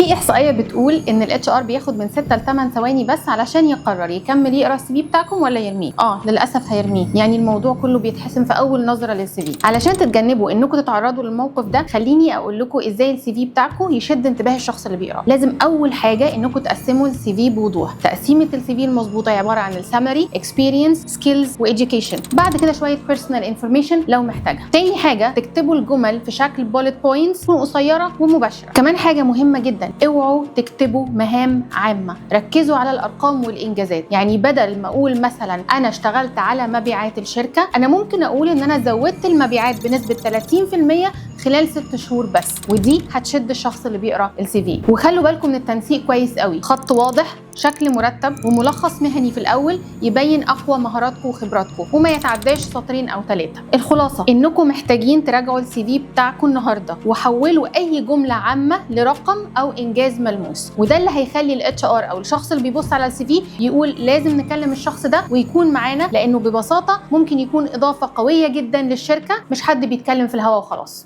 في احصائيه بتقول ان الاتش ار بياخد من 6 ل 8 ثواني بس علشان يقرر يكمل يقرا السي في بتاعكم ولا يرميه. للاسف هيرميه، يعني الموضوع كله بيتحسم في اول نظره للسي في. علشان تتجنبوا انكم تتعرضوا للموقف ده، خليني اقول لكم ازاي السي في بتاعكم يشد انتباه الشخص اللي بيقرا. لازم اول حاجه انكم تقسموا السي في بوضوح. تقسيمه السي في المظبوطه عباره عن السمري، اكسبيرينس، سكيلز، واديوكيشن، بعد كده شويه بيرسونال انفورميشن لو محتاجها. تاني حاجه تكتبوا الجمل في شكل بولت بوينتس تكون قصيره ومباشره. كمان حاجه مهمه جدا، اوعوا تكتبوا مهام عامه، ركزوا على الارقام والانجازات. يعني بدل ما اقول مثلا انا اشتغلت على مبيعات الشركه، انا ممكن اقول ان انا زودت المبيعات بنسبه 30% خلال 6 شهور بس، ودي هتشد الشخص اللي بيقرا السي في. وخلوا بالكم من التنسيق كويس قوي، خط واضح، شكل مرتب، وملخص مهني في الاول يبين اقوى مهاراتكم وخبراتكم وما يتعداش سطرين او 3. الخلاصه انكم محتاجين تراجعوا السي في بتاعكم النهارده وحولوا اي جمله عامه لرقم او انجاز ملموس، وده اللي هيخلي الاتش ار او الشخص اللي بيبص على السي في يقول لازم نكلم الشخص ده ويكون معانا، لانه ببساطه ممكن يكون اضافه قويه جدا للشركه، مش حد بيتكلم في الهوا وخلاص.